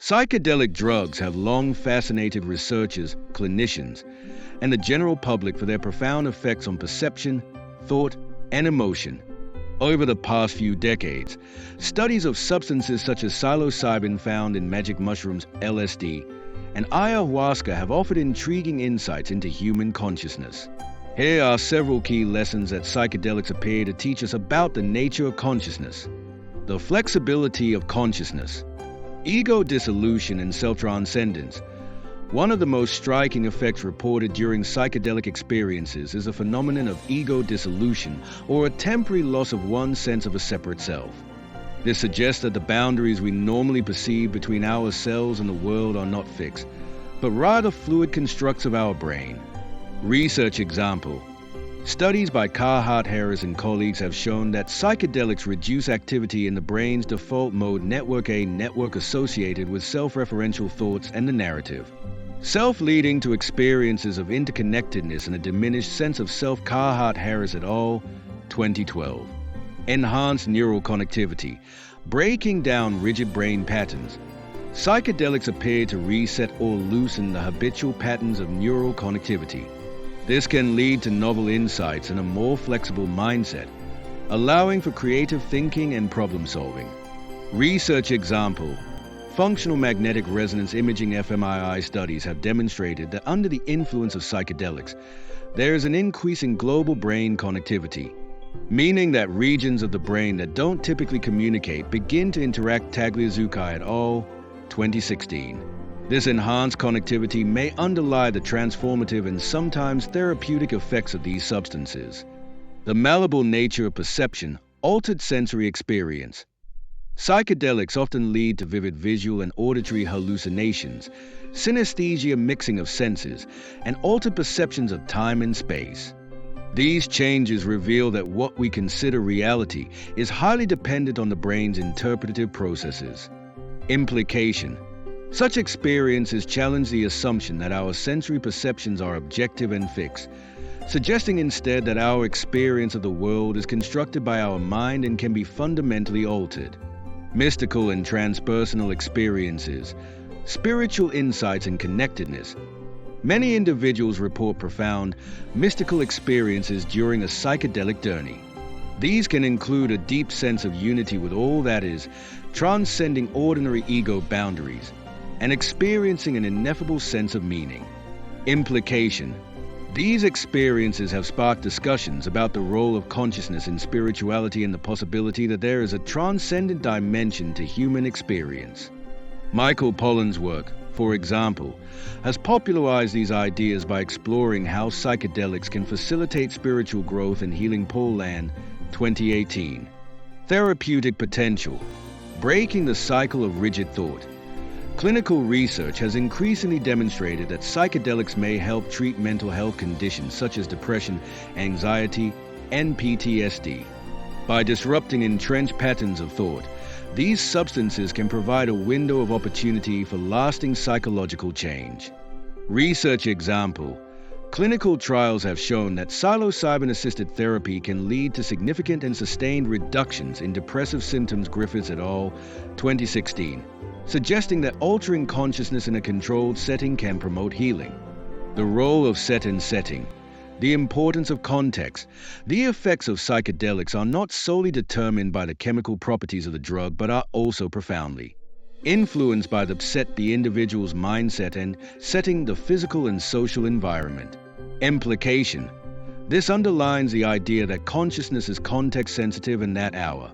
Psychedelic drugs have long fascinated researchers, clinicians, and the general public for their profound effects on perception, thought, and emotion. Over the past few decades, studies of substances such as psilocybin found in magic mushrooms, LSD, and ayahuasca have offered intriguing insights into human consciousness. Here are several key lessons that psychedelics appear to teach us about the nature of consciousness. The flexibility of consciousness. Ego dissolution and self-transcendence. One of the most striking effects reported during psychedelic experiences is a phenomenon of ego dissolution, or a temporary loss of one's sense of a separate self. This suggests that the boundaries we normally perceive between ourselves and the world are not fixed, but rather fluid constructs of our brain. Research example. Studies by Carhart Harris and colleagues have shown that psychedelics reduce activity in the brain's default mode network, a network associated with self-referential thoughts and the narrative. Self leading to experiences of interconnectedness and a diminished sense of self. Carhart Harris et al., 2012. Enhanced neural connectivity, breaking down rigid brain patterns. Psychedelics appear to reset or loosen the habitual patterns of neural connectivity. This can lead to novel insights and a more flexible mindset, allowing for creative thinking and problem solving. Research example. Functional magnetic resonance imaging fMRI studies have demonstrated that under the influence of psychedelics, there is an increase in global brain connectivity, meaning that regions of the brain that don't typically communicate begin to interact. Tagliazucchi et al., 2016. This enhanced connectivity may underlie the transformative and sometimes therapeutic effects of these substances. The malleable nature of perception, altered sensory experience. Psychedelics often lead to vivid visual and auditory hallucinations, synesthesia, mixing of senses, and altered perceptions of time and space. These changes reveal that what we consider reality is highly dependent on the brain's interpretative processes. Implication. Such experiences challenge the assumption that our sensory perceptions are objective and fixed, suggesting instead that our experience of the world is constructed by our mind and can be fundamentally altered. Mystical and transpersonal experiences, spiritual insights and connectedness. Many individuals report profound, mystical experiences during a psychedelic journey. These can include a deep sense of unity with all that is, transcending ordinary ego boundaries, and experiencing an ineffable sense of meaning. Implication. These experiences have sparked discussions about the role of consciousness in spirituality and the possibility that there is a transcendent dimension to human experience. Michael Pollan's work, for example, has popularized these ideas by exploring how psychedelics can facilitate spiritual growth and healing. Pollan, 2018. Therapeutic potential. Breaking the cycle of rigid thought. Clinical research has increasingly demonstrated that psychedelics may help treat mental health conditions such as depression, anxiety, and PTSD. By disrupting entrenched patterns of thought, these substances can provide a window of opportunity for lasting psychological change. Research example. Clinical trials have shown that psilocybin-assisted therapy can lead to significant and sustained reductions in depressive symptoms. Griffiths et al., 2016. Suggesting that altering consciousness in a controlled setting can promote healing. The role of set and setting. The importance of context. The effects of psychedelics are not solely determined by the chemical properties of the drug, but are also profoundly influenced by the individual's mindset and setting, the physical and social environment. Implication. This underlines the idea that consciousness is context sensitive and that our